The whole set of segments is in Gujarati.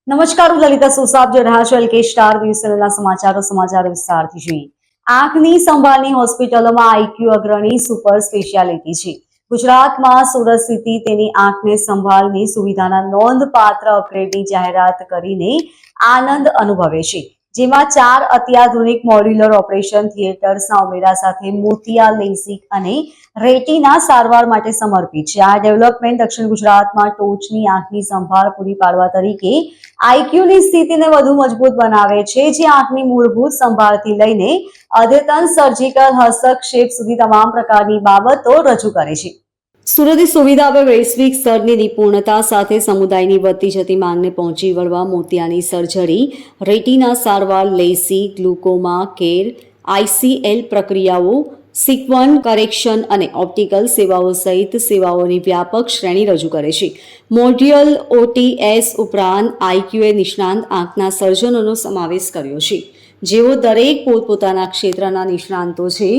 નમસ્કાર, હું લલિતા સોસા આપ જોઈ રહ્યા છો એલકે સ્ટાર ન્યૂઝ ચેનલના સમાચાર વિસ્તારથી જોઈએ। આંખની સંભાળની હોસ્પિટલોમાં આઈક્યુ અગ્રણી સુપર સ્પેશિયાલિટી છે। ગુજરાતમાં સુરત સ્થિત તેની આંખને સંભાળની સુવિધાના નોંધપાત્ર અપગ્રેડની જાહેરાત કરીને આનંદ અનુભવે છે, જેમાં 4 અત્યાધુનિક મોડ્યુલર ઓપરેશન થિયેટર્સના ઉમેરા સાથે મોતિયા, લેસિક અને રેટિના સારવાર માટે સમર્પિત છે। આ ડેવલપમેન્ટ દક્ષિણ ગુજરાતમાં ટોચની આંખની સંભાળ પૂરી પાડવા તરીકે આઈક્યુની સ્થિતિને વધુ મજબૂત બનાવે છે, જે આંખની મૂળભૂત સંભાળથી લઈને અદ્યતન સર્જિકલ હસ્તક્ષેપ સુધી તમામ પ્રકારની બાબતો રજૂ કરે છે। સુરતની સુવિધા હવે વૈશ્વિક સ્તરની નિપુણતા સાથે સમુદાયની વધતી જતી માંગને પહોંચી વળવા મોતિયાની સર્જરી, રેટિના સારવાર, લેસિક, ગ્લુકોમા કેર, ICL પ્રક્રિયાઓ, સિક્વન કરેક્શન અને ઓપ્ટિકલ સેવાઓ સહિત સેવાઓની વ્યાપક શ્રેણી રજૂ કરે છે। મોડ્યુલ OTS ઉપરાંત આઈક્યુએ નિષ્ણાંત આંખના સર્જનોનો સમાવેશ કર્યો છે, જેઓ દરેક પોતપોતાના ક્ષેત્રના નિષ્ણાંતો છે,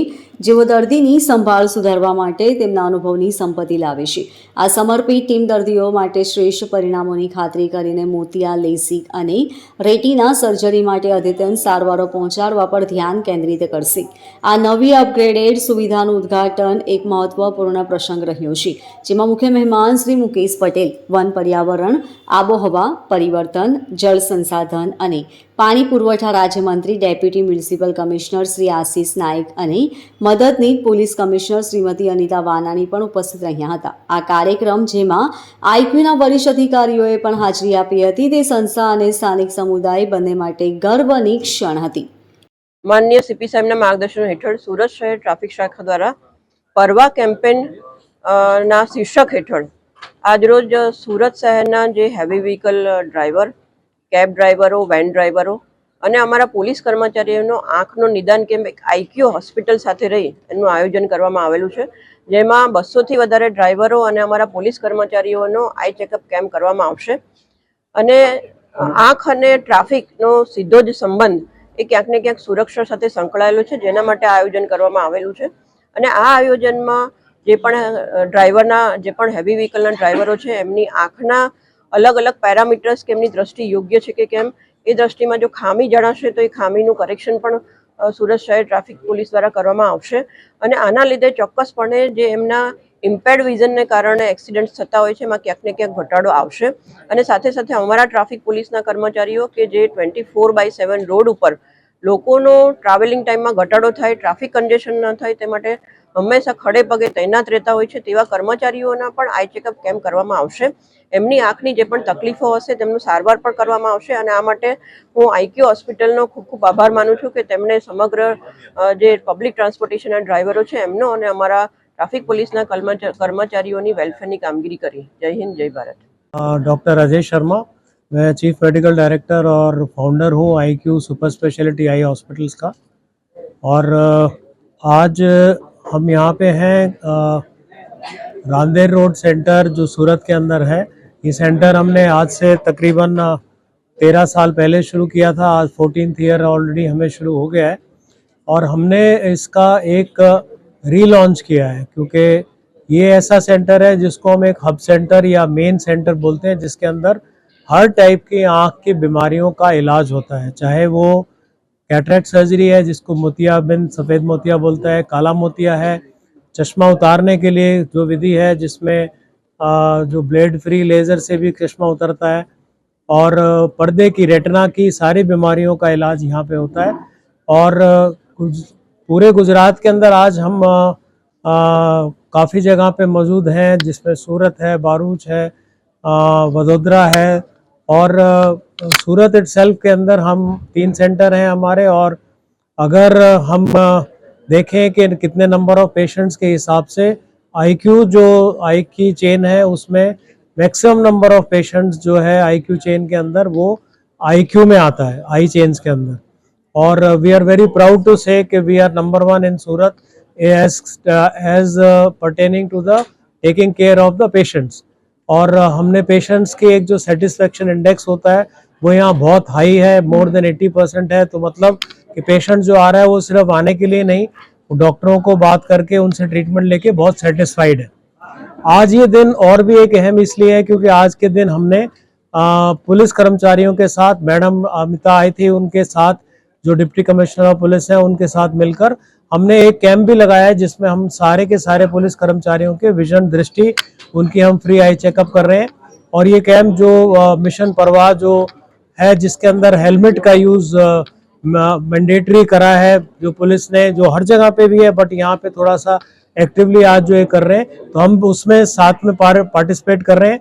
જેઓ દર્દીની સંભાળ સુધારવા માટે તેમના અનુભવની સંપત્તિ લાવે છે। આ સમર્પિત ટીમ દર્દીઓ માટે શ્રેષ્ઠ પરિણામોની ખાતરી કરીને મોતિયા, લેસિક અને રેટિના સર્જરી માટે અદ્યતન સારવારો પહોંચાડવા પર ધ્યાન કેન્દ્રિત કરશે। આ નવી અપગ્રેડેડ સુવિધાનું ઉદ્ઘાટન એક મહત્વપૂર્ણ પ્રસંગ રહ્યો છે, જેમાં મુખ્ય મહેમાન શ્રી મુકેશ પટેલ, વન, પર્યાવરણ, આબોહવા પરિવર્તન, જળ સંસાધન અને પાણી પુરવઠા રાજ્યમંત્રી, deputy municipal commissioner Shri Ashish Nayak અને મદદનીશ પોલીસ કમિશનર શ્રીમતી અનિતા વાનાણી પણ ઉપસ્થિત રહ્યા હતા। આ કાર્યક્રમ, જેમાં આઈક્યુના વરિષ્ઠ અધિકારીઓએ પણ હાજરી આપી હતી, તે સંસ્થા અને સ્થાનિક સમુદાય બંને માટે ગર્વની ક્ષણ હતી। માનનીય સીપી સાહેબના માર્ગદર્શન હેઠળ સુરત શહેર ટ્રાફિક શાખા દ્વારા પરવા કેમ્પેન ના શીર્ષક હેઠળ આજરોજ સુરત શહેરના જે હેવી વ્હીકલ ડ્રાઈવર, કેબ ડ્રાઈવરો, વેન ડ્રાઈવરો અને અમારા પોલીસ કર્મચારીઓનો આંખનો નિદાન કેમ્પ એક આઈક્યુ હોસ્પિટલ સાથે રહી એનું આયોજન કરવામાં આવેલું છે, જેમાં 200થી વધારે ડ્રાઈવરો અને અમારા પોલીસ કર્મચારીઓનો આઈ ચેકઅપ કેમ્પ કરવામાં આવશે। અને આંખ અને ટ્રાફિકનો સીધો જ સંબંધ એ ક્યાંક ને ક્યાંક સુરક્ષા સાથે સંકળાયેલું છે, જેના માટે આયોજન કરવામાં આવેલું છે। અને આ આયોજનમાં જે પણ ડ્રાઈવરના, જે પણ હેવી વ્હીકલના ડ્રાઈવરો છે, એમની આંખના અલગ અલગ પેરામીટર્સ કે એમની દ્રષ્ટિ યોગ્ય છે કે કેમ, એ દ્રષ્ટિમાં જો ખામી જણાશે તો એ ખામીનું કરેક્શન પણ સુરત શહેર ટ્રાફિક પોલીસ દ્વારા કરવામાં આવશે। અને આના લીધે ચોક્કસપણે જે એમના ઇમ્પેર્ડ વિઝનને કારણે એક્સિડન્ટ્સ થતા હોય છે, એમાં ક્યાંક ને ક્યાંક ઘટાડો આવશે। અને સાથે સાથે અમારા ટ્રાફિક પોલીસના કર્મચારીઓ કે જે 24/7 રોડ ઉપર લોકોનો ટ્રાવેલિંગ ટાઈમમાં ઘટાડો થાય, ટ્રાફિક કન્જેશન ન થાય તે માટે હંમેશા ખડે પગે તૈનાત રહેતા હોય છે, તેવા કર્મચારીઓના પણ આઈ ચેકઅપ કેમ્પ કરવામાં આવશે। એમની આંખની જે પણ તકલીફો હશે તેમનું સારવાર પણ કરવામાં આવશે। અને આ માટે હું આઈક્યુ હોસ્પિટલનો ખૂબ ખૂબ આભાર માનું છું કે તેમણે સમગ્ર જે પબ્લિક ટ્રાન્સપોર્ટેશનના ડ્રાઈવરો છે એમનો અને અમારા ट्रैफिक पुलिस कर्मचारियों वेलफेयर की कामगिरी करी। जय हिंद, जय भारत। डॉक्टर अजय शर्मा, मैं चीफ मेडिकल डायरेक्टर और फाउंडर हूँ आईक्यू सुपर स्पेशलिटी आई हॉस्पिटल्स का। और आज हम यहाँ पे हैं रांदेर रोड सेंटर जो सूरत के अंदर है। ये सेंटर हमने आज से तकरीबन 13 साल पहले शुरू किया था। आज 14th ईयर ऑलरेडी हमें शुरू हो गया है और हमने इसका एक रीलॉन्च किया है, क्योंकि ये ऐसा सेंटर है जिसको हम एक हब सेंटर या मेन सेंटर बोलते हैं, जिसके अंदर हर टाइप की आँख की बीमारियों का इलाज होता है। चाहे वो कैटरेक्ट सर्जरी है, जिसको मोतियाबिंद, सफ़ेद मोतिया बोलता है, काला मोतिया है, चश्मा उतारने के लिए जो विधि है जिसमें जो ब्लेड फ्री लेज़र से भी चश्मा उतरता है, और पर्दे की, रेटिना की सारी बीमारियों का इलाज यहाँ पे होता है। और पूरे गुजरात के अंदर आज हम काफ़ी जगह पे मौजूद हैं, जिसमें सूरत है, बारूच है, वडोदरा है, और सूरत इटसेल्फ के अंदर हम 3 सेंटर हैं हमारे। और अगर हम देखें कि कितने नंबर ऑफ पेशेंट्स के हिसाब से आईक्यू जो आई की चेन है उसमें मैक्सिमम नंबर ऑफ पेशेंट्स जो है आईक्यू चेन के अंदर वो आईक्यू में आता है, आई चेन्स के अंदर। और we are very proud to say कि we are number 1 in Surat as pertaining to the taking care of the patients। और हमने पेशेंट्स के एक जो सेटिस्फेक्शन इंडेक्स होता है वो यहाँ बहुत हाई है, मोर देन 80% है। तो मतलब कि पेशेंट जो आ रहा है वो सिर्फ आने के लिए नहीं, डॉक्टरों को बात करके उनसे ट्रीटमेंट लेके बहुत सेटिस्फाइड है। आज ये दिन और भी एक अहम इसलिए है क्योंकि आज के दिन हमने पुलिस कर्मचारियों के साथ, मैडम अमिता आई थी, उनके साथ जो डिप्टी कमिश्नर ऑफ पुलिस हैं उनके साथ मिलकर हमने एक कैंप भी लगाया है, जिसमें हम सारे के सारे पुलिस कर्मचारियों के विजन दृष्टि उनकी हम फ्री आई चेकअप कर रहे हैं। और ये कैंप जो मिशन परवाह जो है, जिसके अंदर हेलमेट का यूज़ मैंडेटरी करा है, जो पुलिस ने, जो हर जगह पे भी है बट यहाँ पे थोड़ा सा एक्टिवली आज जो ये कर रहे हैं, तो हम उसमें साथ में पार्टिसिपेट कर रहे हैं।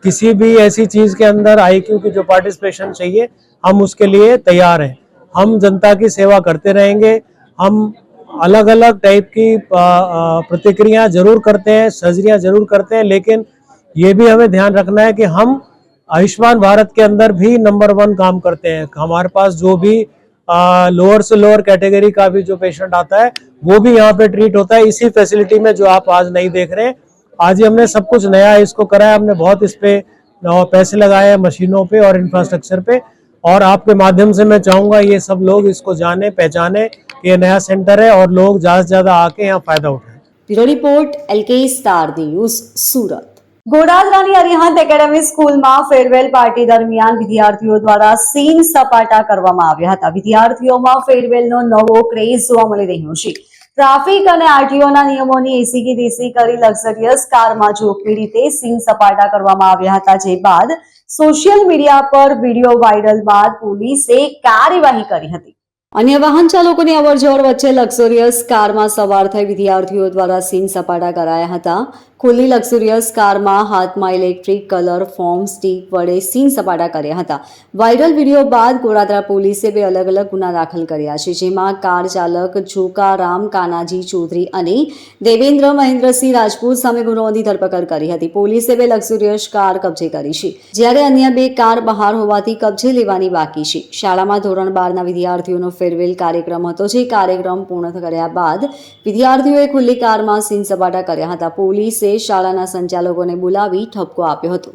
किसी भी ऐसी चीज़ के अंदर IQ की जो पार्टिसिपेशन चाहिए, हम उसके लिए तैयार हैं। हम जनता की सेवा करते रहेंगे। हम अलग अलग टाइप की प्रतिक्रिया जरूर करते हैं, सर्जरियाँ जरूर करते हैं, लेकिन ये भी हमें ध्यान रखना है कि हम आयुष्मान भारत के अंदर भी नंबर 1 काम करते हैं। हमारे पास जो भी लोअर से लोअर कैटेगरी का भी जो पेशेंट आता है वो भी यहाँ पे ट्रीट होता है, इसी फैसिलिटी में जो आप आज नहीं देख रहे हैं। आज ही हमने सब कुछ नया इसको करा है, हमने बहुत इस पे पैसे लगाए हैं, मशीनों पे और इंफ्रास्ट्रक्चर पे। और आपके माध्यम से मैं चाहूँगा ये सब लोग इसको जाने, पहचाने कि ये नया सेंटर है और लोग ज़्यादा से ज़्यादा आके यहाँ फ़ायदा उठाएं। Bureau report LK star news Surat. ગોડાદરાની અરિહંત એકેડમી સ્કૂલમાં ફેરવેલ પાર્ટી દરમિયાન વિદ્યાર્થીઓ દ્વારા સીન સપાટા કરવામાં આવ્યા હતા। વિદ્યાર્થીઓમાં ફેરવેલનો નવો ક્રેઝ જોવા મળી રહ્યો છે। ટ્રાફિક અને આરટીઓના નિયમોની એસી કી દેસી કરી લક્ઝરિયસ કારમાં જોખમી રીતે સીન સપાટા કરવામાં આવ્યા હતા, જે બાદ સોશિયલ મીડિયા પર વિડીયો વાયરલ બાદ પોલીસે કાર્યવાહી કરી હતી। अन्य वाहन चालकोની અવરજવર વચ્ચે લક્ઝરિયસ કારમાં સવાર થઈ વિદ્યાર્થીઓ દ્વારા સીન સપાટા કરાયા હતા। ખુલ્લી લક્ઝરિયસ કારમાં હાથમાં ઇલેક્ટ્રિક કલર ફોર્મ સ્ટીક વડે સીન સપાટા કર્યા હતા। વાયરલ વિડીયો બાદ ગોડાદરા પોલીસે 2 અલગ અલગ ગુના દાખલ કર્યા છે, જેમાં કાર ચાલક જોકારામ કાનાજી ચૌધરી અને દેવેન્દ્ર મહેન્દ્રસિંહ રાજપૂત સામે ગુનો નોંધી ધરપકડ કરી હતી। પોલીસે 2 લક્ઝરિયસ કાર કબજે કરી છે, જ્યારે અન્ય 2 કાર બહાર હોવાથી કબજે લેવાની બાકી છે। શાળામાં ધોરણ 12ના વિદ્યાર્થીઓનો ફેરવેલ કાર્યક્રમ હતો, જે કાર્યક્રમ પૂર્ણ કર્યા બાદ વિદ્યાર્થીઓએ ખુલ્લી કારમાં સીન સપાટા કર્યા હતા। પોલીસે શાળાના સંચાલકોને બોલાવી ઠપકો આપ્યો હતો।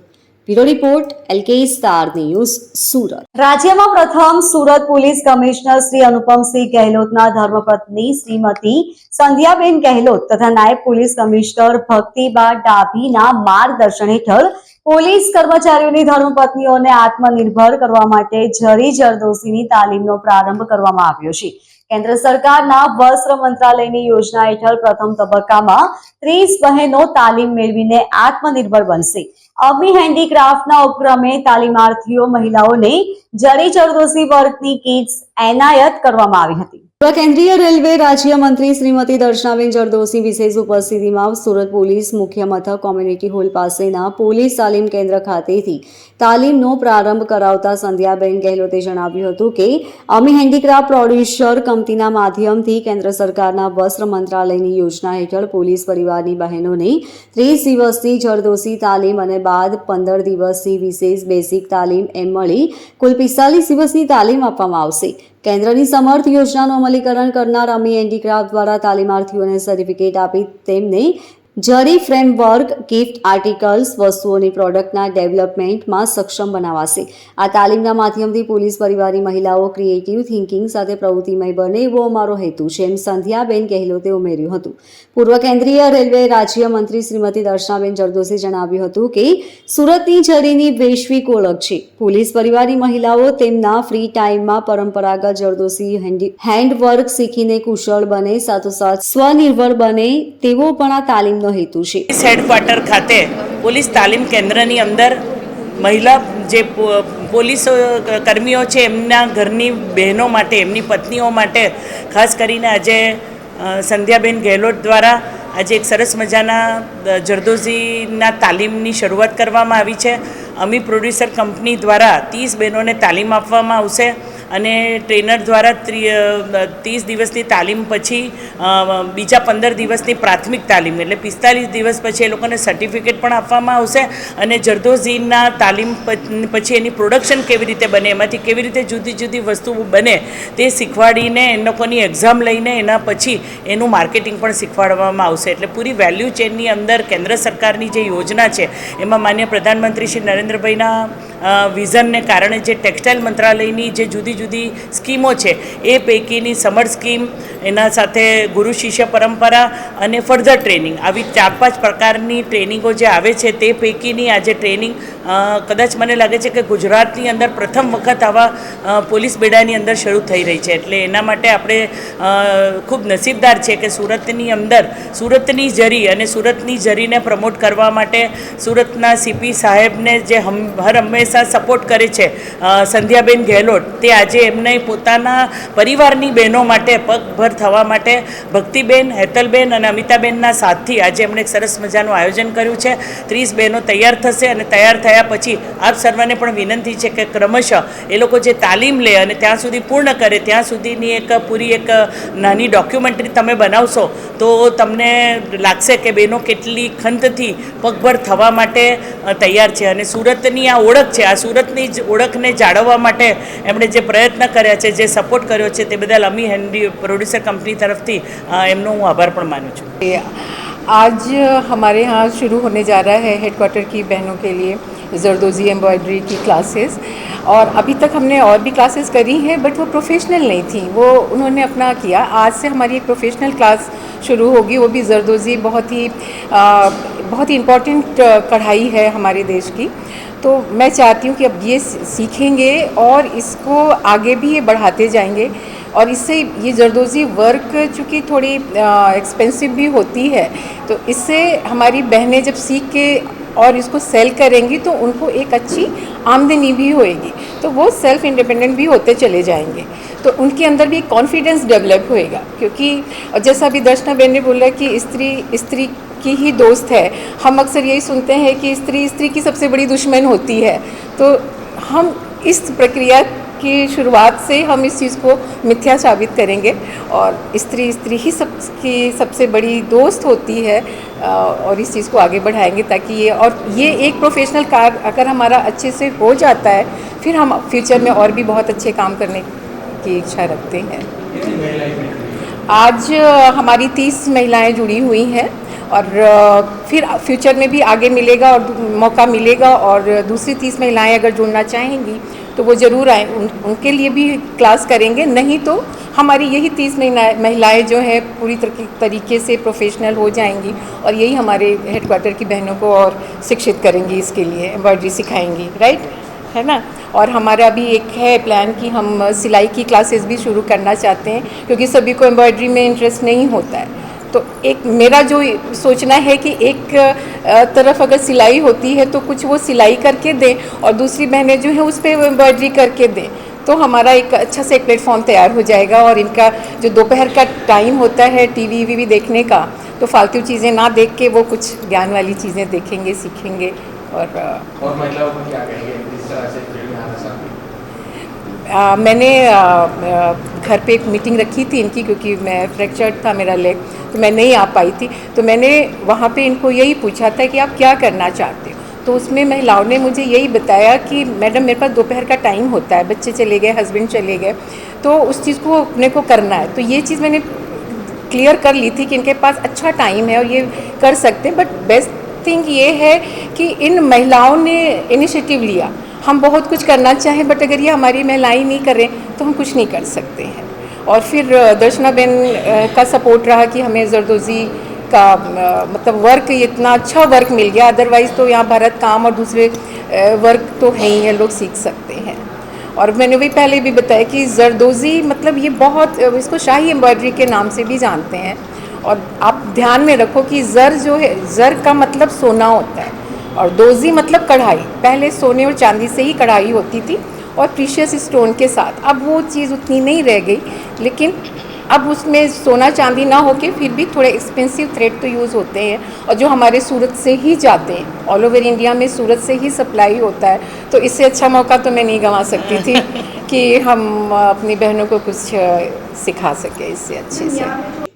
Bureau report LK star news Surat. રાજ્યમાં પ્રથમ સુરત પોલીસ કમિશનર શ્રી અનુપમસિંહ ગહેલોતના ધર્મપત્ની શ્રીમતી સંધ્યાબેન ગહેલોત તથા નાયબ પોલીસ કમિશનર ભક્તિબા ડાભીના માર્ગદર્શન હેઠળ પોલીસ કર્મચારીઓની ધર્મપત્નીઓને આત્મનિર્ભર કરવા માટે જરી જરદોશીની તાલીમનો પ્રારંભ કરવામાં આવ્યો છે। કેન્દ્ર સરકારના વસ્ત્ર મંત્રાલયની યોજના હેઠળ પ્રથમ તબક્કામાં 30 બહેનો તાલીમ મેળવીને આત્મનિર્ભર બનશે। અમી હેન્ડીક્રાફ્ટના ઉપક્રમે તાલીમાર્થીઓ મહિલાઓને જરી જરદોશી વર્કની કિટ્સ એનાયત કરવામાં આવી હતી। કેન્દ્રીય રેલવે રાજ્યમંત્રી શ્રીમતી દર્શનાબેન જરદોશી વિશેષ ઉપસ્થિતિમાં સુરત પોલીસ મુખ્ય મથક કોમ્યુનિટી હોલ પાસેના પોલીસ તાલીમ કેન્દ્ર ખાતેથી તાલીમનો પ્રારંભ કરાવતા સંધ્યાબેન ગહેલોતે જણાવ્યું હતું કે અમી હેન્ડીક્રાફ્ટ પ્રોડ્યુસર કંપનીના માધ્યમથી કેન્દ્ર સરકારના વસ્ત્ર મંત્રાલયની યોજના હેઠળ પોલીસ પરિવારની બહેનોને 30 દિવસની જરદોશી તાલીમ અને બાદ 15 દિવસની વિશેષ બેસિક તાલીમ એમ મળી કુલ 45 દિવસની તાલીમ આપવામાં આવશે। કેન્દ્રની સમર્થ યોજનાનું અમલીકરણ કરનાર અમી હેન્ડીક્રાફ્ટ દ્વારા તાલીમાર્થીઓને સર્ટિફિકેટ આપી તેમને જરી ફ્રેમવર્ક, ગિફ્ટ આર્ટિકલ્સ, વસ્તુઓની પ્રોડક્ટના ડેવલપમેન્ટમાં સક્ષમ બનાવાશે। આ તાલીમના માધ્યમથી પોલીસ પરિવારની મહિલાઓ ક્રિએટિવ થિંકિંગ સાથે પ્રવૃત્તિમય બને એવો અમારો હેતુ છે, એમ સંધ્યાબેન ગહેલોતે ઉમેર્યું હતું। પૂર્વ કેન્દ્રીય રેલવે રાજ્યમંત્રી શ્રીમતી દર્શનાબેન જરદોશીએ જણાવ્યું હતું કે સુરતની જરીની વૈશ્વિક ઓળખ છે। પોલીસ પરિવારની મહિલાઓ તેમના ફ્રી ટાઈમમાં પરંપરાગત જરદોશી હેન્ડવર્ક શીખીને કુશળ બને, સાથોસાથ સ્વનિર્ભર બને તેવો પણ આ તાલીમનો હેતુ છે। હેડક્વાર્ટર ખાતે પોલીસ તાલીમ કેન્દ્રની અંદર મહિલા જે પોલીસ કર્મીઓ છે એમના ઘરની બહેનો માટે, એમની પત્નીઓ માટે ખાસ કરીને આજે સંધ્યાબેન ગહેલોત દ્વારા આજે એક સરસ મજાના જરદોશીના તાલીમની શરૂઆત કરવામાં આવી છે। અમી પ્રોડ્યુસર કંપની દ્વારા 30 બહેનોને તાલીમ આપવામાં આવશે અને ટ્રેનર દ્વારા 30 દિવસની તાલીમ પછી બીજા 15 દિવસની પ્રાથમિક તાલીમ એટલે 45 દિવસ પછી એ લોકોને સર્ટિફિકેટ પણ આપવામાં આવશે અને જરદોશીના તાલીમ પછી એની પ્રોડક્શન કેવી રીતે બને, એમાંથી કેવી રીતે જુદી જુદી વસ્તુઓ બને તે શીખવાડીને એ લોકોની એક્ઝામ લઈને એના પછી એનું માર્કેટિંગ પણ શીખવાડવામાં આવશે। એટલે પૂરી વેલ્યુ ચેનની અંદર કેન્દ્ર સરકારની જે યોજના છે એમાં માન્ય પ્રધાનમંત્રી શ્રી નરેન્દ્રભાઈના વિઝનને કારણે જે ટેક્સટાઇલ મંત્રાલયની જે જુદી જુદી સ્કીમો છે એ પૈકીની સમર સ્કીમ, એના સાથે ગુરુ શિષ્ય પરંપરા અને ફર્ધર ટ્રેનિંગ, આવી 4-5 પ્રકારની ટ્રેનિંગો જે આવે છે તે પૈકીની આજે ટ્રેનિંગ કદાચ મને લાગે છે કે ગુજરાતની અંદર પ્રથમ વખત આવા પોલીસ બેડાની અંદર શરૂ થઈ રહી છે. એટલે એના માટે આપણે ખૂબ નસીબદાર છે કે સુરતની અંદર સુરતની જરી અને સુરતની જરીને પ્રમોટ કરવા માટે સુરતના સીપી સાહેબને જે હર હંમેશા સપોર્ટ કરે છે સંધ્યાબેન ગેહલોત, તે આજે એમને પોતાના પરિવારની બહેનો માટે પગભર થવા માટે ભક્તિબેન, હેતલબેન અને અમિતાબેનના સાથથી આજે એમણે એક સરસ મજાનું આયોજન કર્યું છે. 30 બહેનો તૈયાર થશે અને તૈયાર થયા પછી આપ સર્વને પણ વિનંતી છે કે ક્રમશઃ એ લોકો જે તાલીમ લે અને ત્યાં સુધી પૂર્ણ કરે ત્યાં સુધીની એક પૂરી એક નાની ડોક્યુમેન્ટરી તમે બનાવશો તો તમને લાગશે કે બહેનો કેટલી ખંતથી પગભર થવા માટે તૈયાર છે. અને સુરતની આ ઓળખ છે, આ સુરતની જ ઓળખને જાળવવા માટે એમણે જે પ્રયત્ન કર્યા છે, જે સપોર્ટ કર્યો છે, તે બદલ અમી હેન્ડી પ્રોડ્યુસર કંપની तरफ एमनो હું આભાર પણ માનું છું. आज हमारे यहाँ शुरू होने जा रहा है हेडक्वार्टर की बहनों के लिए जरदोज़ी एम्ब्रॉयडरी की क्लासेस, और अभी तक हमने और भी क्लासेस करी हैं बट वो प्रोफेशनल नहीं थी, वो उन्होंने अपना किया. आज से हमारी एक प्रोफेशनल क्लास शुरू होगी, वो भी जरदोज़ी बहुत ही इम्पॉर्टेंट कढ़ाई है हमारे देश की. तो मैं चाहती हूँ कि अब ये सीखेंगे और इसको आगे भी ये बढ़ाते जाएंगे. और इससे ये जरदोज़ी वर्क चूँकि थोड़ी एक्सपेंसिव भी होती है, तो इससे हमारी बहनें जब सीख के और इसको सेल करेंगी तो उनको एक अच्छी आमदनी भी होएगी, तो वो सेल्फ इंडिपेंडेंट भी होते चले जाएंगे. तो उनके अंदर भी एक कॉन्फिडेंस डेवलप होएगा, क्योंकि जैसा अभी दर्शना बहन ने बोला कि स्त्री की ही दोस्त है. हम अक्सर यही सुनते हैं कि स्त्री की सबसे बड़ी दुश्मन होती है. तो हम इस प्रक्रिया की शुरुआत से हम इस चीज़ को मिथ्या साबित करेंगे और स्त्री ही सबकी सबसे बड़ी दोस्त होती है, और इस चीज़ को आगे बढ़ाएंगे ताकि ये एक प्रोफेशनल कार्य अगर हमारा अच्छे से हो जाता है, फिर हम फ्यूचर में और भी बहुत अच्छे काम करने की इच्छा रखते हैं. आज हमारी 30 महिलाएं जुड़ी हुई हैं, और फिर फ्यूचर में भी आगे मिलेगा और मौका मिलेगा, और दूसरी 30 महिलाएं अगर जुड़ना चाहेंगी तो वो ज़रूर आएँ, उनके लिए भी क्लास करेंगे. नहीं तो हमारी यही 30 महिलाएं जो हैं पूरी तरीके से प्रोफेशनल हो जाएंगी, और यही हमारे हेडक्वार्टर की बहनों को और शिक्षित करेंगी, इसके लिए एम्ब्रॉयडरी सिखाएंगी. राइट है ना. और हमारा भी एक है प्लान कि हम सिलाई की क्लासेस भी शुरू करना चाहते हैं, क्योंकि सभी को एम्ब्रॉयडरी में इंटरेस्ट नहीं होता है. तो एक मेरा जो सोचना है कि एक तरफ अगर सिलाई होती है तो कुछ वो सिलाई करके दें, और दूसरी बहनें जो हैं उस पर एम्ब्रॉयडरी करके दें, तो हमारा एक अच्छा से प्लेटफॉर्म तैयार हो जाएगा. और इनका जो दोपहर का टाइम होता है टीवी देखने का, तो फालतू चीज़ें ना देख के वो कुछ ज्ञान वाली चीज़ें देखेंगे, सीखेंगे. और महिलाओं को क्या कहेंगे इस तरह से फील्ड में आना चाहती हैं? मैंने घर पे एक मीटिंग रखी थी इनकी, क्योंकि मैं फ्रैक्चर्ड था मेरा लेग, तो मैं नहीं आ पाई थी. तो मैंने वहाँ पे इनको यही पूछा था कि आप क्या करना चाहते हो. तो उसमें महिलाओं ने मुझे यही बताया कि मैडम मेरे पास दोपहर का टाइम होता है, बच्चे चले गए, हस्बैंड चले गए, तो उस चीज़ को अपने को करना है. तो ये चीज़ मैंने क्लियर कर ली थी कि इनके पास अच्छा टाइम है और ये कर सकते हैं. बट बेस्ट थिंग ये है कि इन महिलाओं ने इनिशिएटिव लिया. हम बहुत कुछ करना चाहें, बट अगर ये हमारी महिलाएं नहीं करें तो हम कुछ नहीं कर सकते हैं. और फिर दर्शना बहन का सपोर्ट रहा कि हमें जरदोज़ी का मतलब वर्क, इतना अच्छा वर्क मिल गया. अदरवाइज़ तो यहाँ भरत काम और दूसरे वर्क तो है ही है, लोग सीख सकते हैं. और मैंने वही पहले भी बताया कि जरदोज़ी मतलब ये बहुत, इसको शाही एम्ब्रॉयडरी के नाम से भी जानते हैं. और आप ध्यान में रखो कि ज़र जो है, ज़र का मतलब सोना होता है, और दोज़ी मतलब कढ़ाई. पहले सोने और चांदी से ही कढ़ाई होती थी और प्रीशियस स्टोन के साथ. अब वो चीज़ उतनी नहीं रह गई, लेकिन अब उसमें सोना चांदी ना होके फिर भी थोड़े एक्सपेंसिव थ्रेड तो यूज़ होते हैं, और जो हमारे सूरत से ही जाते हैं. ऑल ओवर इंडिया में सूरत से ही सप्लाई होता है. तो इससे अच्छा मौका तो मैं नहीं गंवा सकती थी कि हम अपनी बहनों को कुछ सिखा सके इससे अच्छे से.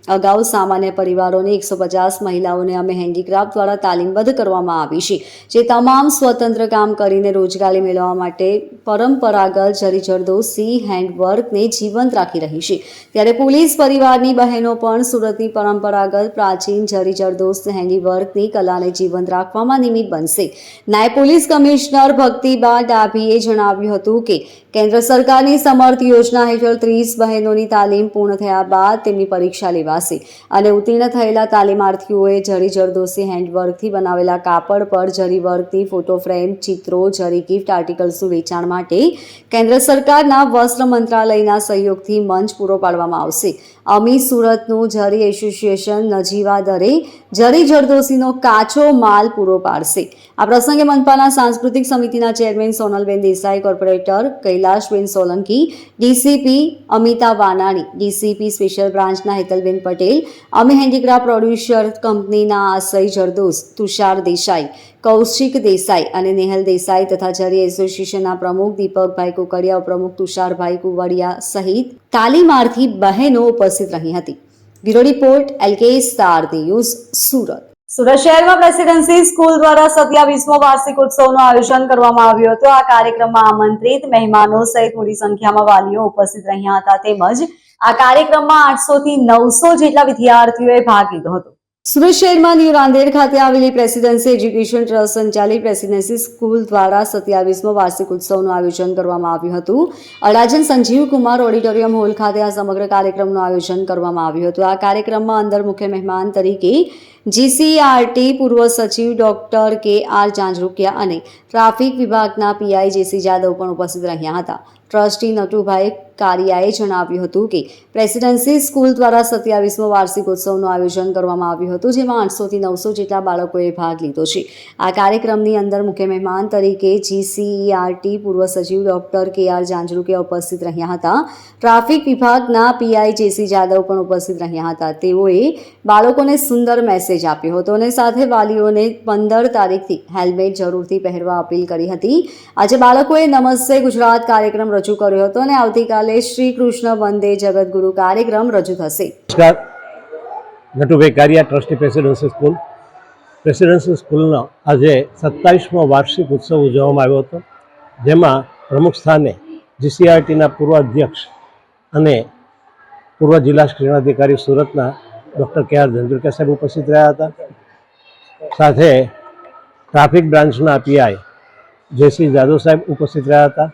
અગાઉ સામાન્ય પરિવારોની 150 મહિલાઓને અમે હેન્ડીક્રાફ્ટ દ્વારા તાલીમબદ્ધ કરવામાં આવી છે, જે તમામ સ્વતંત્ર કામ કરીને રોજગારી મેળવવા માટે પરંપરાગત જરીજરદોશી હેન્ડવર્કને જીવંત રાખી રહી છે. ત્યારે પોલીસ પરિવારની બહેનો પણ સુરતની પરંપરાગત પ્રાચીન જરીજરદોશ હેન્ડીવર્કની કલાને જીવંત રાખવામાં નિમિત્ત બનશે. નાયબ પોલીસ કમિશનર ભક્તિબા ડાભીએ જણાવ્યું હતું કે કેન્દ્ર સરકારની સમર્થ યોજના હેઠળ 30 બહેનોની તાલીમ પૂર્ણ થયા બાદ તેમની પરીક્ષા લેવાશે અને ઉત્તીર્ણ થયેલા તાલીમાર્થીઓએ જરી જરદોશી હેન્ડવર્કથી બનાવેલા કાપડ પર જરી વર્કની ફોટો ફ્રેમ, ચિત્રો, જરી ગિફ્ટ આર્ટિકલ્સનું વેચાણ માટે કેન્દ્ર સરકારના વસ્ત્ર મંત્રાલયના સહયોગથી મંચ પૂરો પાડવામાં આવશે. અમી સુરતનું જરી એસોસિએશન નજીવા દરે જરી જરદોશીનો કાચો માલ પૂરો પાડશે. આ પ્રસંગે મનપાના સાંસ્કૃતિક સમિતિના chairman Sonalben Desai, corporator Kailashben Solanki, DCP Amita Vanani, DCP special બ્રાન્ચના હેતલબેન પટેલ, અમી હેન્ડીક્રાફ્ટ પ્રોડ્યુસર કંપનીના આશય જરદોશ તુષાર દેસાઈ, કૌશિક દેસાઈ અને નેહલ દેસાઈ તથા જરી એસોસિએશનના પ્રમુખ દીપકભાઈ કુકડિયા, ઉપપ્રમુખ તુષારભાઈ કુવડિયા સહિત તાલીમાર્થી બહેનો ઉપસ્થિત રહી હતી. Bureau report LK star news, Surat. Surat શહેરમાં પ્રેસિડેન્સી સ્કૂલ દ્વારા 27મો વાર્ષિક ઉત્સવનું આયોજન કરવામાં આવ્યું હતું. આ કાર્યક્રમમાં આમંત્રિત મહેમાનો સહિત મોટી સંખ્યામાં વાલીઓ ઉપસ્થિત રહ્યા હતા. તેમજ આ કાર્યક્રમમાં 800 થી 900 જેટલા વિદ્યાર્થીઓએ ભાગ લીધો હતો. સુરત શહેરમાં ન્યૂ રાંદેર ખાતે આવેલી પ્રેસિડેન્સી એજ્યુકેશન ટ્રસ્ટ સંચાલિત પ્રેસિડેન્સી સ્કૂલ દ્વારા 27મો વાર્ષિક ઉત્સવનું આયોજન કરવામાં આવ્યું હતું. અડાજણ સંજીવ કુમાર ઓડિટોરિયમ હોલ ખાતે આ સમગ્ર કાર્યક્રમનું આયોજન કરવામાં આવ્યું હતું. આ કાર્યક્રમમાં અંદર મુખ્ય મહેમાન તરીકે GCERT પૂર્વ સચિવ ડોક્ટર KR જાંજરૂકિયા અને ટ્રાફિક વિભાગના PI JC જાદવ પણ ઉપસ્થિત રહ્યા હતા. ટ્રસ્ટી નટુભાઈ કારિયાએ જણાવ્યું હતું કે પ્રેસિડેન્સી સ્કૂલ દ્વારા 27મો વાર્ષિક ઉત્સવનું આયોજન કરવામાં આવ્યું હતું, જેમાં 800 થી 900 જેટલા બાળકોએ ભાગ લીધો છે. આ કાર્યક્રમની અંદર મુખ્ય મહેમાન તરીકે GCERT પૂર્વ સચિવ ડોક્ટર KR જાંજરૂકિયા ઉપસ્થિત રહ્યા હતા. ટ્રાફિક વિભાગના PI JC જાદવ પણ ઉપસ્થિત રહ્યા હતા. તેઓએ બાળકોને સુંદર મેસેજ આપ્યો હતો અને સાથે વાલીઓને 15 તારીખથી હેલ્મેટ જરૂરથી પહેરવા અપીલ કરી હતી. આજે બાળકોએ નમસ્તે ગુજરાત કાર્યક્રમ રજૂ કર્યો હતો અને આવતીકાલે શ્રી કૃષ્ણ વંદે જગતગુરુ કાર્યક્રમ રજૂ થશે. નમસ્કાર, નટુભાઈ કારિયા, ટ્રસ્ટી પ્રેસિડેન્સી સ્કૂલનો આજે 27મો વાર્ષિક ઉત્સવ ઉજવવામાં આવ્યો હતો, જેમાં પ્રમુખ સ્થાને GCERTના પૂર્વ અધ્યક્ષ અને પૂર્વ જિલ્લા શિક્ષણાધિકારી સુરતના ડૉક્ટર KR જાંજરૂકિયા સાહેબ ઉપસ્થિત રહ્યા હતા. સાથે ટ્રાફિક બ્રાન્ચના PI JC જાદવ સાહેબ ઉપસ્થિત રહ્યા હતા.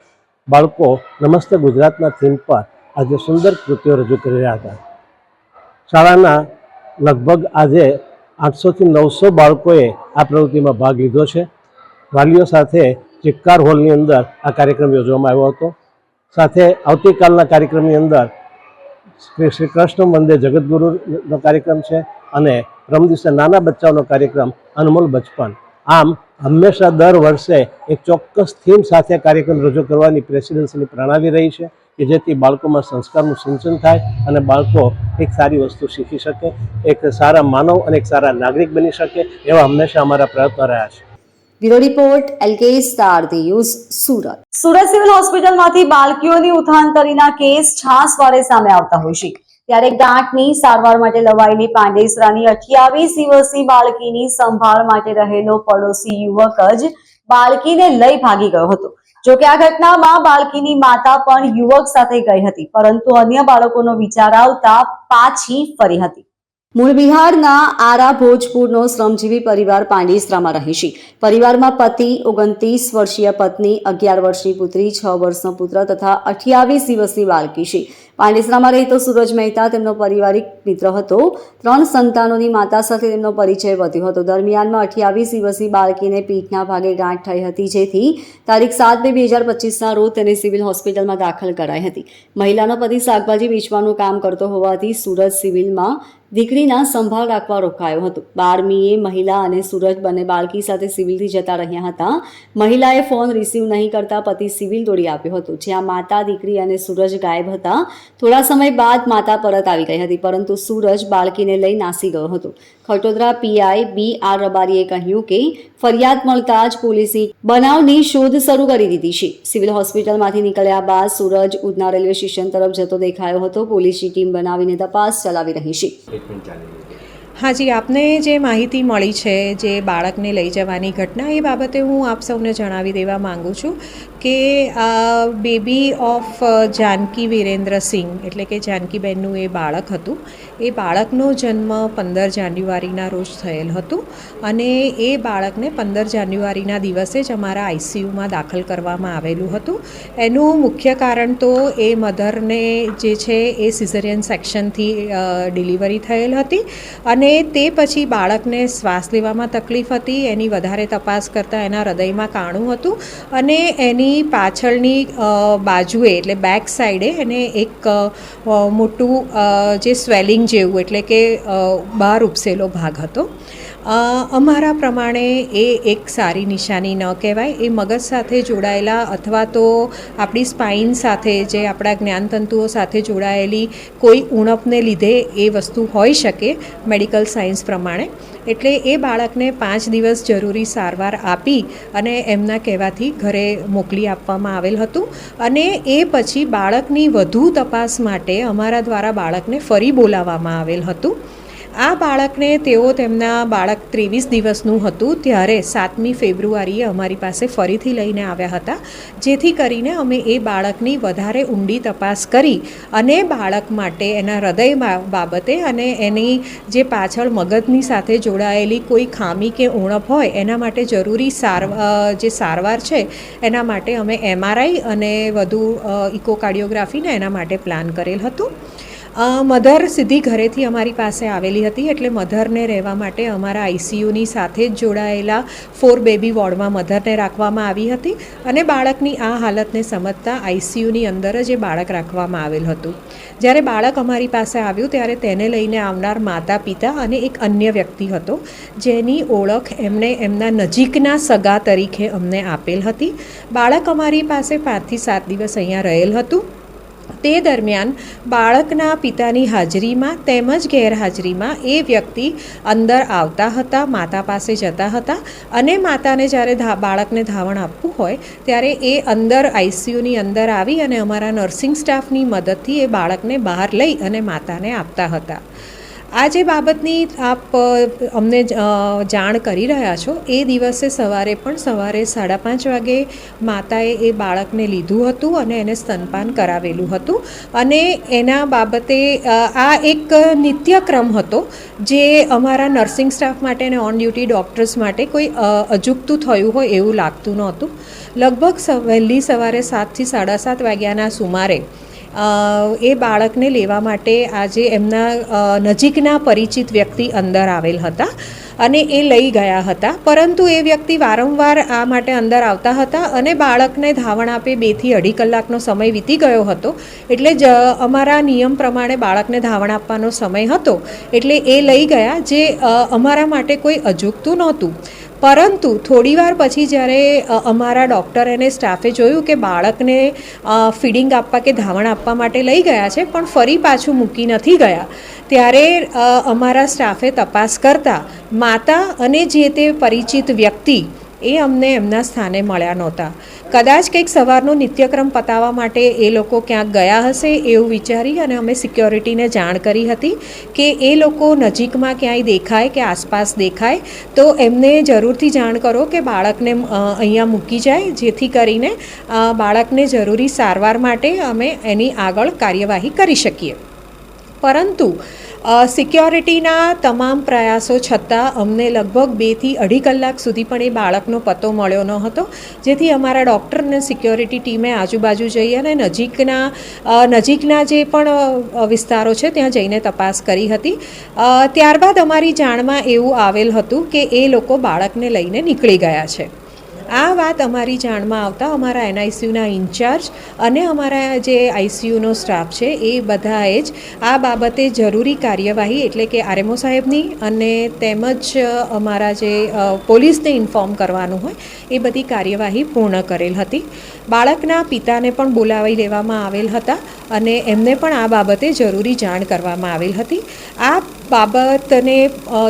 બાળકો નમસ્તે ગુજરાતના થીમ પર આજે સુંદર કૃતિઓ રજૂ કરી રહ્યા હતા. શાળાના લગભગ આજે 800 થી 900 બાળકોએ આ પ્રવૃત્તિમાં ભાગ લીધો છે. વાલીઓ સાથે ચિક્કાર હોલની અંદર આ કાર્યક્રમ યોજવામાં આવ્યો હતો. સાથે આવતીકાલના કાર્યક્રમની અંદર શ્રી કૃષ્ણ વંદે જગતગુરુનો કાર્યક્રમ છે અને પ્રથમ દિવસે નાના બચ્ચાઓનો કાર્યક્રમ અનમોલ બચપન. આમ હંમેશા દર વર્ષે એક ચોક્કસ થીમ સાથે કાર્યક્રમ રજૂ કરવાની પ્રેસિડેન્સીની પ્રણાલી રહી છે કે જેથી બાળકોમાં સંસ્કારનું સિંચન થાય અને બાળકો એક સારી વસ્તુ શીખી શકે, એક સારા માનવ અને એક સારા નાગરિક બની શકે, એવા હંમેશા અમારા પ્રયત્નો રહ્યા છે. Bureau report LK star news, Surat. Surat civil હોસ્પિટલમાંથી બાળકીઓની ઉથાંતરીના કેસ છાસવારે સામે આવતા હોય છે. ત્યારે ગાંઠની સારવાર માટે લવાયેલી પાંડેસરાની 28 વર્ષની બાળકીની સંભાળ માટે રહેલો પડોશી યુવક જ બાળકીને લઈ ભાગી ગયો હતો. જોકે આ ઘટનામાં બાળકીની માતા પણ યુવક સાથે ગઈ હતી, પરંતુ અન્ય બાળકોનો વિચાર આવતા પાછી ફરી હતી. મૂળ બિહારના આરા ભોજપુરનો શ્રમજીવી પરિવાર પાંડેસરામાં રહે છે. પરિવારમાં પતિ, 29 વર્ષીય પત્ની, 11 વર્ષની પુત્રી, 6 વર્ષનો પુત્ર તથા 28 દિવસની બાળકી છે. પાંડેસરામાં રહેતો સૂરજ મહેતા તેમનો પારિવારિક મિત્ર હતો. 3 સંતાનોની માતા સાથે તેમનો પરિચય વધ્યો હતો. દરમિયાનમાં 28 દિવસની બાળકીને પીઠના ભાગે ગાંઠ થઈ હતી, જેથી તારીખ 7 મે 2025ના રોજ તેને સિવિલ હોસ્પિટલમાં દાખલ કરાઈ હતી. મહિલાનો પતિ શાકભાજી વેચવાનું કામ કરતો હોવાથી સુરત સિવિલમાં દીકરીના સંભાળ રાખવા રોકાયો હતો. 12મીએ મહિલા અને સૂરજ બંને બાળકી સાથે સિવિલથી જતા રહ્યા હતા. મહિલાએ ફોન રિસીવ નહીં કરતા પતિ સિવિલ દોડી આવ્યો હતો, જ્યાં માતા, દીકરી અને સૂરજ ગાયબ હતા. થોડા સમય બાદ માતા પરત આવી ગઈ હતી, પરંતુ સૂરજ બાળકીને લઈ નાસી ગયો હતો. ખટોદરા પીઆઈ BR રબારીએ કહ્યું કે ફરિયાદ મળતા જ પોલીસે બનાવની શોધ શરૂ કરી દીધી છે. સિવિલ હોસ્પિટલમાંથી નીકળ્યા બાદ સૂરજ ઉધના રેલવે સ્ટેશન તરફ જતો દેખાયો હતો. પોલીસની ટીમ બનાવીને તપાસ ચલાવી રહી છે. હાજી, આપને જે માહિતી મળી છે જે બાળકને લઈ જવાની ઘટના, એ બાબતે હું આપ સૌને જણાવી દેવા માગું છું કે બેબી ઓફ જાનકી વિરેન્દ્રસિંહ એટલે કે જાનકીબેનનું એ બાળક હતું. એ બાળકનો જન્મ 15 જાન્યુઆરીના રોજ થયેલ હતું અને એ બાળકને 15 જાન્યુઆરીના દિવસે જ અમારા ICUમાં દાખલ કરવામાં આવેલું હતું. એનું મુખ્ય કારણ તો એ મધરને જે છે એ સિઝેરિયન સેક્શનથી ડિલિવરી થયેલ હતી અને તે પછી બાળકને શ્વાસ લેવામાં તકલીફ હતી. એની વધારે તપાસ કરતાં એના હૃદયમાં કાણું હતું અને એની પાછળની બાજુએ એટલે બેક સાઈડે એને એક મોટું જે સ્વેલિંગ જેવું એટલે કે બહાર ઉપસેલો ભાગ હતો. અમારા પ્રમાણે એ એક સારી નિશાની ન કહેવાય. એ મગજ સાથે જોડાયેલા અથવા તો આપણી સ્પાઇન સાથે જે આપણા જ્ઞાનતંતુઓ સાથે જોડાયેલી કોઈ ઉણપને લીધે એ વસ્તુ હોઈ શકે મેડિકલ સાયન્સ પ્રમાણે. એટલે એ બાળકને 5 દિવસ જરૂરી સારવાર આપી અને એમના કહેવાથી ઘરે મોકલી આપવામાં આવેલ હતું અને એ પછી બાળકની વધુ તપાસ માટે અમારા દ્વારા બાળકને ફરી બોલાવવામાં આવેલ હતું. આ બાળકને તેઓ તેમના બાળક 23 દિવસનું હતું ત્યારે 7મી ફેબ્રુઆરીએ અમારી પાસે ફરીથી લઈને આવ્યા હતા, જેથી કરીને અમે એ બાળકની વધારે ઊંડી તપાસ કરી અને બાળક માટે એના હૃદય બાબતે અને એની જે પાછળ મગજની સાથે જોડાયેલી કોઈ ખામી કે ઉણપ હોય એના માટે જરૂરી જે સારવાર છે એના માટે અમે MRI અને વધુ ઇકોકાર્ડિયોગ્રાફીને એના માટે પ્લાન કરેલ હતું. મધર સીધી ઘરેથી અમારી પાસે આવેલી હતી એટલે મધરને રહેવા માટે અમારા ICUની સાથે જ જોડાયેલા 4 બેબી વોર્ડમાં મધરને રાખવામાં આવી હતી અને બાળકની આ હાલતને સમજતા ICUની અંદર જ એ બાળક રાખવામાં આવેલ હતું. જ્યારે બાળક અમારી પાસે આવ્યું ત્યારે તેને લઈને આવનાર માતા પિતા અને એક અન્ય વ્યક્તિ હતો જેની ઓળખ એમણે એમના નજીકના સગા તરીકે અમને આપેલ હતી. બાળક અમારી પાસે 5 થી 7 દિવસ અહીંયા રહેલ હતું. તે દરમિયાન બાળકના પિતાની હાજરીમાં તેમજ ગેરહાજરીમાં એ વ્યક્તિ અંદર આવતા હતા, માતા પાસે જતા હતા અને માતાને જ્યારે બાળકને ધાવણ આપવું હોય ત્યારે એ અંદર ICUની અંદર આવી અને અમારા નર્સિંગ સ્ટાફની મદદથી એ બાળકને બહાર લઈ અને માતાને આપતા હતા. આ જે બાબતની આપ અમને જાણ કરી રહ્યા છો એ દિવસે સવારે 5:30 વાગે માતાએ એ બાળકને લીધું હતું અને એને સ્તનપાન કરાવેલું હતું અને એના બાબતે આ એક નિત્યક્રમ હતો જે અમારા નર્સિંગ સ્ટાફ માટે અને ઓન ડ્યુટી ડૉક્ટર્સ માટે કોઈ અજુગતું થયું હોય એવું લાગતું નહોતું. લગભગ વહેલી સવારે 7 થી 7:30 વાગ્યાના સુમારે એ બાળકને લેવા માટે આજે એમના નજીકના પરિચિત વ્યક્તિ અંદર આવેલ હતા અને એ લઈ ગયા હતા. પરંતુ એ વ્યક્તિ વારંવાર આ માટે અંદર આવતા હતા અને બાળકને ધાવણ આપે 2 થી 2.5 કલાકનો સમય વીતી ગયો હતો. એટલે જ અમારા નિયમ પ્રમાણે બાળકને ધાવણ આપવાનો સમય હતો એટલે એ લઈ ગયા, જે અમારા માટે કોઈ અજુગતું નહોતું. પરંતુ થોડીવાર પછી જ્યારે અમારા ડૉક્ટર અને સ્ટાફે જોયું કે બાળકને ફીડિંગ આપવા કે ધાવણ આપવા માટે લઈ ગયા છે પણ ફરી પાછું મૂકી નથી ગયા, ત્યારે અમારા સ્ટાફે તપાસ કરતાં માતા અને જે તે પરિચિત વ્યક્તિ એ અમને એમના સ્થાને મળ્યા નહોતા. કદાચ કંઈક સવારનો નિત્યક્રમ પતાવવા માટે એ લોકો ક્યાંક ગયા હશે એવું વિચારી અને અમે સિક્યોરિટીને જાણ કરી હતી કે એ લોકો નજીકમાં ક્યાંય દેખાય કે આસપાસ દેખાય તો એમને જરૂરથી જાણ કરો કે બાળકને અહીંયા મૂકી જાય, જેથી કરીને બાળકને જરૂરી સારવાર માટે અમે એની આગળ કાર્યવાહી કરી શકીએ. પરંતુ સિક્યોરિટીના તમામ પ્રયાસો છતાં અમને લગભગ 2 થી 2.5 કલાક સુધી પણ એ બાળકનો પતો મળ્યો ન હતો, જેથી અમારા ડૉક્ટર અને સિક્યોરિટી ટીમે આજુબાજુ જઈ અને નજીકના જે પણ વિસ્તારો છે ત્યાં જઈને તપાસ કરી હતી. ત્યારબાદ અમારી જાણમાં એવું આવેલ હતું કે એ લોકો બાળકને લઈને નીકળી ગયા છે આ વાત અમારી જાણમાં આવતા અમારા એનઆઈસીયુના ઇન્ચાર્જ અને અમારા જે આઈસીયુનો સ્ટાફ છે એ બધાએ જ આ બાબતે જરૂરી કાર્યવાહી એટલે કે આરએમઓ સાહેબની અને તેમજ અમારા જે પોલીસને ઇન્ફોર્મ કરવાનું હોય એ બધી કાર્યવાહી પૂર્ણ કરેલ હતી. બાળકના પિતાને પણ બોલાવી લેવામાં આવેલ હતા અને એમને પણ આ બાબતે જરૂરી જાણ કરવામાં આવેલ હતી. આ બાબતને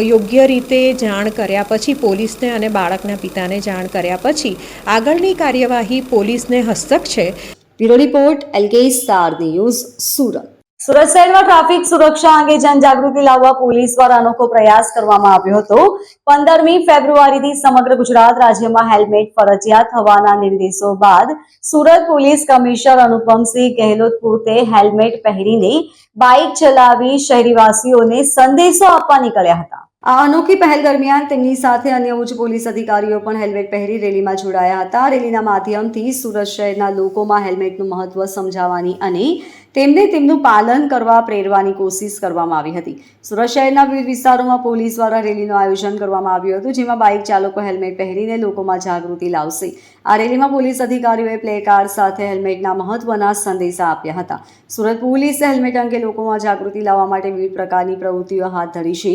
યોગ્ય રીતે જાણ કર્યા પછી પોલીસને અને બાળકના પિતાને જાણ કર્યા પછી આગળની કાર્યવાહી પોલીસને હસ્તક છે. Bureau report LK star news Surat. Surat શહેરમાં ટ્રાફિક સુરક્ષા અંગે જનજાગૃતિ લાવવા પોલીસ દ્વારા અનોખો પ્રયાસ કરવામાં આવ્યો હતો. 15મી ફેબ્રુઆરીથી સમગ્ર ગુજરાત રાજ્યમાં હેલ્મેટ ફરજિયાત થવાના નિર્દેશો બાદ સુરત પોલીસ કમિશનર અનુપમસિંહ ગહેલોત પોતે હેલ્મેટ પહેરીને બાઇક ચલાવી શહેરીવાસીઓને સંદેશો આપવા નીકળ્યા હતા. આ અનોખી પહેલ દરમિયાન તેમની સાથે અન્ય ઉચ્ચ પોલીસ અધિકારીઓ પણ હેલ્મેટ પહેરી રેલીમાં જોડાયા હતા. રેલીના માધ્યમથી સુરત શહેરના લોકોમાં હેલ્મેટનું મહત્વ સમજાવવાની અને તેમને તેમનું પાલન કરવા પ્રેરવાની કોશિશ કરવામાં આવી હતી. સુરત શહેરના વિવિધ વિસ્તારોમાં પોલીસ દ્વારા રેલીનું આયોજન કરવામાં આવ્યું હતું, જેમાં બાઇક ચાલકો હેલ્મેટ પહેરીને લોકોમાં જાગૃતિ લાવશે. આ રેલીમાં પોલીસ અધિકારીઓએ પ્લેકાર્ડ સાથે હેલ્મેટના મહત્વના સંદેશા આપ્યા હતા. સુરત પોલીસે હેલ્મેટ અંગે લોકોમાં જાગૃતિ લાવવા માટે વિવિધ પ્રકારની પ્રવૃત્તિઓ હાથ ધરી છે.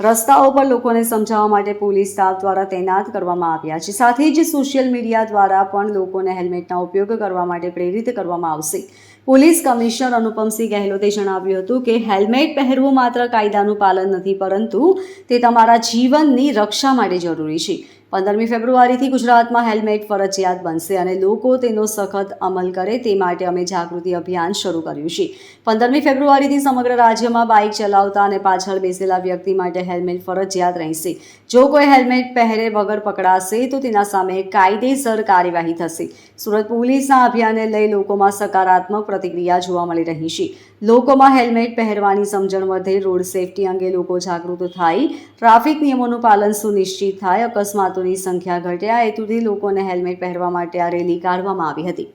રસ્તાઓ પર લોકોને સમજાવવા માટે પોલીસ સ્ટાફ દ્વારા તૈનાત કરવામાં આવ્યા છે. સાથે જ સોશિયલ મીડિયા દ્વારા પણ લોકોને હેલ્મેટના ઉપયોગ કરવા માટે પ્રેરિત કરવામાં આવશે. પોલીસ કમિશનર અનુપમસિંહ ગહેલોતે જણાવ્યું હતું કે હેલ્મેટ પહેરવું માત્ર કાયદાનું પાલન નથી, પરંતુ તે તમારા જીવનની રક્ષા માટે જરૂરી છે. 15મી ફેબ્રુઆરીથી ગુજરાતમાં હેલ્મેટ ફરજિયાત બનશે અને લોકો તેનો સખત અમલ કરે તે માટે અમે જાગૃતિ અભિયાન શરૂ કર્યું છે. 15મી ફેબ્રુઆરીથી સમગ્ર રાજ્યમાં બાઇક ચલાવતા અને પાછળ બેસેલા વ્યક્તિ માટે હેલ્મેટ ફરજિયાત રહેશે. જો કોઈ હેલ્મેટ પહેરે વગર પકડાશે તો તેના સામે કાયદેસર કાર્યવાહી થશે. સુરત પોલીસના અભિયાનને લઈ લોકોમાં સકારાત્મક પ્રતિક્રિયા જોવા મળી રહી છે. લોકોમાં હેલ્મેટ પહેરવાની સમજણ વધે, રોડ સેફટી અંગે લોકો જાગૃત થાય, ટ્રાફિક નિયમોનું પાલન સુનિશ્ચિત થાય, અકસ્માતોની સંખ્યા ઘટે, આ હેતુથી લોકોને હેલ્મેટ પહેરવા માટે આ રેલી કાઢવામાં આવી હતી.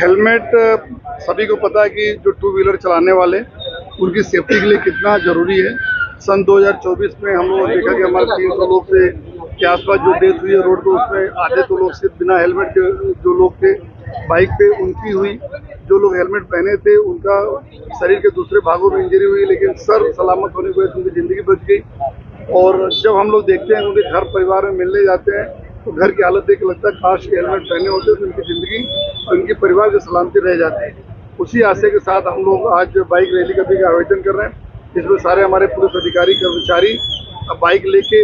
हेलमेट सभी को पता है कि जो टू व्हीलर चलाने वाले उनकी सेफ्टी के लिए कितना ज़रूरी है. सन 2024 में हम लोगों ने देखा कि हमारे 300 लोग से के आसपास जो डेथ हुई है रोड पे, उसमें आधे तो लोग सिर्फ बिना हेलमेट के जो लोग थे बाइक पे उनकी हुई. जो लोग हेलमेट पहने थे उनका शरीर के दूसरे भागों में इंजरी हुई, लेकिन सर सलामत होने की वजह से उनकी ज़िंदगी बच गई. और जब हम लोग देखते हैं उनके घर परिवार में मिलने जाते हैं तो घर की हालत देख के लगता है काश के हेलमेट पहने होते तो उनकी ज़िंदगी और उनके परिवार की सलामती रह जाती है. उसी आशय के साथ हम लोग आज बाइक रैली का भी आयोजन कर रहे हैं. इसमें सारे हमारे पुलिस अधिकारी कर्मचारी बाइक लेके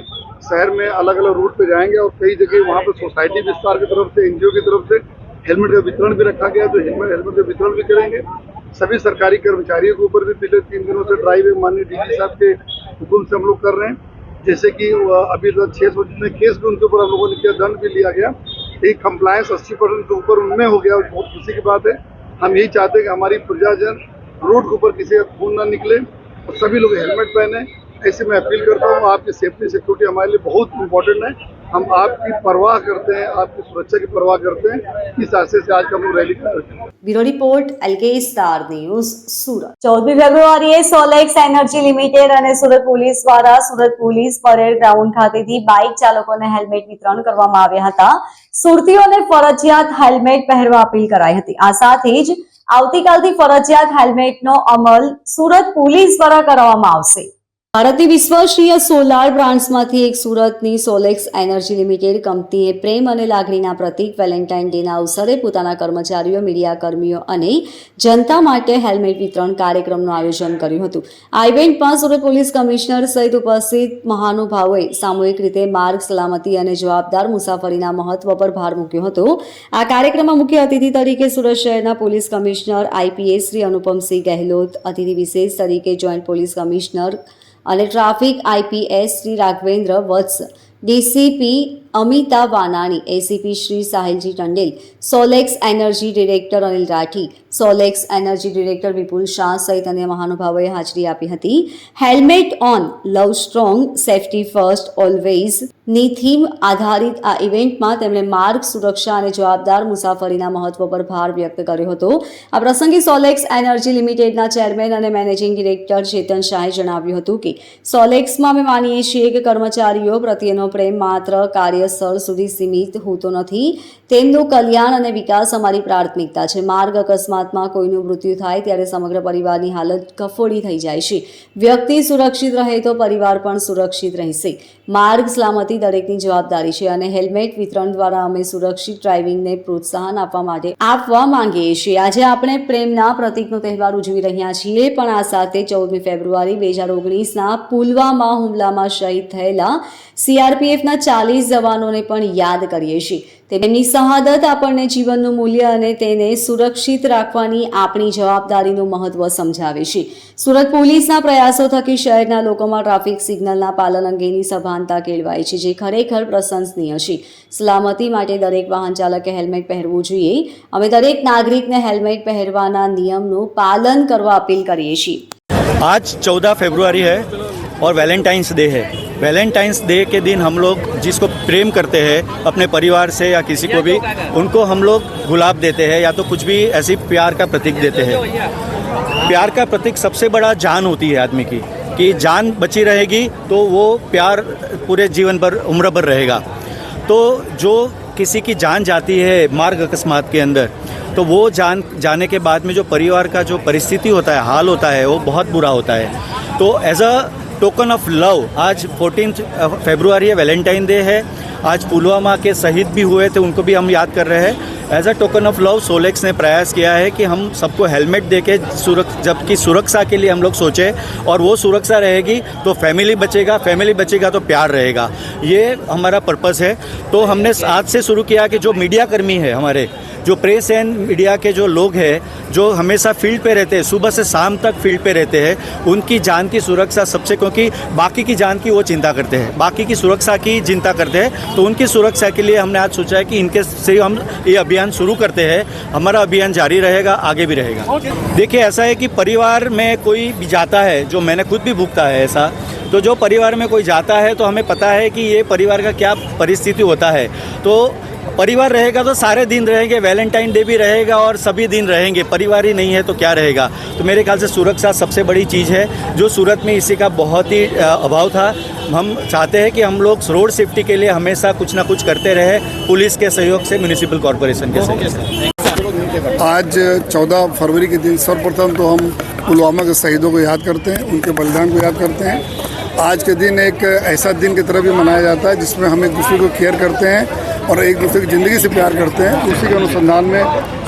शहर में अलग अलग रूट पे जाएंगे और कई जगह वहाँ पर सोसाइटी विस्तार की तरफ से, NGO की तरफ से हेलमेट का वितरण भी रखा गया, तो हेलमेट का वितरण भी करेंगे. सभी सरकारी कर्मचारियों के ऊपर भी पिछले 3 दिनों से ड्राइव माननीय DG साहब के हुक्म से हम लोग कर रहे हैं. जैसे कि अभी तक 600 जितने केस भी उनके ऊपर हम लोगों ने किया, दंड भी लिया गया. एक कंप्लायंस 80% के ऊपर उनमें हो गया, बहुत खुशी की बात है. हम यही चाहते हैं कि हमारी प्रजाजन रोड के ऊपर किसी का खून ना निकले और सभी लोग हेलमेट पहने. ऐसे मैं अपील करता हूँ. आपकी सेफ्टी सिक्योरिटी हमारे लिए बहुत इम्पोर्टेंट है. हम आपकी परवाह करते हैं, आपकी सुरक्षा की परवाह करते हैं. इस आशय से आज का हम लोग रैली कर रहे हैं. Bureau report LK star news Surat. 14મી ફેબ્રુઆરીએ સોલેક્સ એનર્જી લિમિટેડ અને સુરત પોલીસ દ્વારા સુરત પોલીસ પરેડ ગ્રાઉન્ડ ખાતેથી બાઇક ચાલકોને હેલ્મેટ વિતરણ કરવામાં આવ્યા હતા. સુરતીઓને ફરજિયાત હેલ્મેટ પહેરવા અપીલ કરાઈ હતી. આ સાથે જ આવતીકાલથી ફરજિયાત હેલ્મેટનો અમલ સુરત પોલીસ દ્વારા કરવામાં આવશે. ભારતની વિશ્વસનીય સોલાર બ્રાન્ડ્સમાંથી એક સુરતની સોલેક્સ એનર્જી લિમિટેડ કંપનીએ પ્રેમ અને લાગણીના પ્રતીક વેલેન્ટાઇન ડેના અવસરે પોતાના કર્મચારીઓ, મીડિયાકર્મીઓ અને જનતા માટે હેલ્મેટ વિતરણ કાર્યક્રમનું આયોજન કર્યું હતું. આ ઇવેન્ટમાં સુરત પોલીસ કમિશનર સહિત ઉપસ્થિત મહાનુભાવોએ સામૂહિક રીતે માર્ગ સલામતી અને જવાબદાર મુસાફરીના મહત્વ પર ભાર મૂક્યો હતો. આ કાર્યક્રમમાં મુખ્ય અતિથિ તરીકે સુરત શહેરના police commissioner IPS Shri Anupamsinh Gahlot, અતિથિ વિશેષ તરીકે જોઈન્ટ પોલીસ કમિશનર અને traffic IPS Shri Raghavendra Vats, DCP Amita Vanani, ACP Shri Sahilji Tandel, Solex energy director Anil Rathi, Solex energy director Vipul Shah સહિત અન્ય મહાનુભાવોએ હાજરી આપી હતી. Helmet on, love strong, safety first always ની થીમ આધારિત આ ઇવેન્ટમાં તેમણે માર્ગ સુરક્ષા અને જવાબદાર મુસાફરીના મહત્વ પર ભાર વ્યક્ત કર્યો હતો. આ પ્રસંગે સોલેક્સ એનર્જી લિમિટેડના ચેરમેન અને મેનેજિંગ ડિરેક્ટર ચેતન શાહે જણાવ્યું હતું કે સોલેક્સમાં અમે માનીએ છીએ કે કર્મચારીઓ પ્રત્યેનો પ્રેમ માત્ર કાર્ય કાર્યસ્થળ સુધી સીમિત હોતો નથી. તેમનું કલ્યાણ અને વિકાસ અમારી પ્રાથમિકતા છે. માર્ગ અકસ્માતમાં કોઈનું મૃત્યુ થાય ત્યારે સમગ્ર પરિવારની હાલત કફોડી થઈ જાય છે. વ્યક્તિ સુરક્ષિત રહે તો પરિવાર પણ સુરક્ષિત રહેશે. માર્ગ સલામતી દરેકની જવાબદારી છે અને હેલ્મેટ વિતરણ દ્વારા અમે સુરક્ષિત ડ્રાઇવિંગને પ્રોત્સાહન આપવા માંગીએ છીએ. આજે આપણે પ્રેમના પ્રતીકનો તહેવાર ઉજવી રહ્યા છીએ, પણ આ સાથે 14મી ફેબ્રુઆરી 2019ના પુલવામા હુમલામાં શહીદ થયેલા CRPFના 40 જવાનોને પણ યાદ કરીએ છીએ. તેમની શહાદત આપણને જીવનનું મૂલ્ય અને તેને સુરક્ષિત રાખવાની આપણી જવાબદારીનું મહત્વ સમજાવે છે. સુરત પોલીસના પ્રયાસો થકી શહેરના લોકોમાં ટ્રાફિક સિગ્નલના પાલન અંગેની સભાનતા કેળવાય છે, જે ખરેખર પ્રશંસનીય છે. સલામતી માટે દરેક વાહન ચાલકે હેલ્મેટ પહેરવું જોઈએ. અમે દરેક નાગરિકને હેલ્મેટ પહેરવાના નિયમનું પાલન કરવા अपील કરીએ છીએ. आज 14 फरवरी है और वैलेंटाइंस डे है। वैलेंटाइंस डे के दिन हम लोग जिसको प्रेम करते हैं अपने परिवार से या किसी को भी, उनको हम लोग गुलाब देते हैं या तो कुछ भी ऐसी प्यार का प्रतीक देते हैं. प्यार का प्रतीक सबसे बड़ा जान होती है आदमी की, कि जान बची रहेगी तो वो प्यार पूरे जीवन भर उम्र भर रहेगा. तो जो किसी की जान जाती है मार्ग अकस्मात के अंदर, तो वो जान जाने के बाद में जो परिवार का जो परिस्थिति होता है, हाल होता है, वो बहुत बुरा होता है. तो as a token of love आज 14 फरवरी है, वैलेंटाइन डे है. आज पुलवामा के शहीद भी हुए थे, उनको भी हम याद कर रहे हैं. As a token of love Solex ने प्रयास किया है कि हम सबको हेलमेट दे के जबकि सुरक्षा के लिए हम लोग सोचे, और वो सुरक्षा रहेगी तो फैमिली बचेगा तो प्यार रहेगा. ये हमारा पर्पस है. तो हमने आज से शुरू किया कि जो मीडिया कर्मी है, हमारे जो प्रेस एंड मीडिया के जो लोग हैं, जो हमेशा फील्ड पे रहते हैं, सुबह से शाम तक फील्ड पे रहते हैं, उनकी जान की सुरक्षा सबसे, क्योंकि बाकी की जान की वो चिंता करते हैं, बाकी की सुरक्षा की चिंता करते हैं. तो उनकी सुरक्षा के लिए हमने आज सोचा है कि इनके से हम ये अभियान शुरू करते हैं. हमारा अभियान जारी रहेगा, आगे भी रहेगा. देखिए, ऐसा है कि परिवार में कोई भी जाता है, जो मैंने खुद भी भुगता है ऐसा, तो जो परिवार में कोई जाता है तो हमें पता है कि ये परिवार का क्या परिस्थिति होता है. तो परिवार रहेगा तो सारे दिन रहेंगे, वैलेंटाइन डे भी रहेगा और सभी दिन रहेंगे. परिवार ही नहीं है तो क्या रहेगा. तो मेरे ख्याल से सुरक्षा सबसे बड़ी चीज़ है, जो सूरत में इसी का बहुत ही अभाव था. हम चाहते हैं कि हम लोग रोड सेफ्टी के लिए हमेशा कुछ ना कुछ करते रहे, पुलिस के सहयोग से, म्यूनिसिपल कॉरपोरेशन के सहयोग से. आज 14 फरवरी के दिन सर्वप्रथम तो हम पुलवामा के शहीदों को याद करते हैं, उनके बलिदान को याद करते हैं. आज के दिन एक ऐसा दिन की तरह भी मनाया जाता है जिसमें हम एक दूसरे को केयर करते हैं और एक दूसरे की ज़िंदगी से प्यार करते हैं. उसी के अनुसंधान में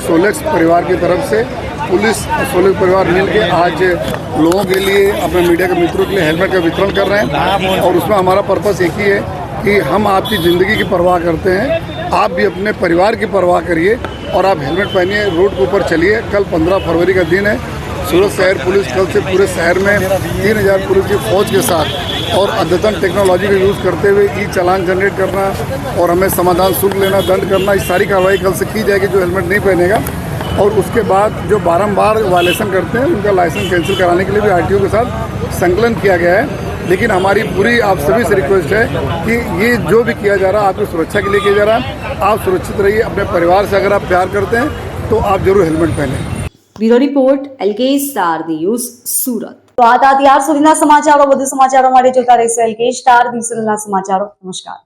सोलेक्स परिवार की तरफ से पुलिस और सोलेक्स परिवार मिलकर आज लोगों के लिए, अपने मीडिया के मित्रों के लिए हेलमेट का वितरण कर रहे हैं. और उसमें हमारा पर्पस एक ही है कि हम आपकी ज़िंदगी की परवाह करते हैं, आप भी अपने परिवार की परवाह करिए और आप हेलमेट पहनिए, रोड के ऊपर चलिए. कल 15 फरवरी का दिन है. सूरत शहर पुलिस कल से पूरे शहर में 3000 पुलिस की फौज के साथ और अद्यतन टेक्नोलॉजी का यूज़ करते हुए चालान जनरेट करना और हमें समाधान शुल्क लेना, दंड करना, इस सारी कार्रवाई कल से की जाएगी जो हेलमेट नहीं पहनेगा. और उसके बाद जो बारंबार वायलेशन करते हैं उनका लाइसेंस कैंसिल कराने के लिए भी RTO के साथ संकलन किया गया है. लेकिन हमारी पूरी आप सभी से रिक्वेस्ट है कि ये जो भी किया जा रहा है आपकी सुरक्षा के लिए किया जा रहा है. आप सुरक्षित रहिए. अपने परिवार से अगर आप प्यार करते हैं तो आप जरूर हेलमेट पहनें. Bureau report LK star news Surat. તો આ હતા ત્યાર સુધીના સમાચારો. વધુ સમાચારો માટે જોતા રહેશો LK સ્ટાર ન્યૂઝના સમાચારો. નમસ્કાર.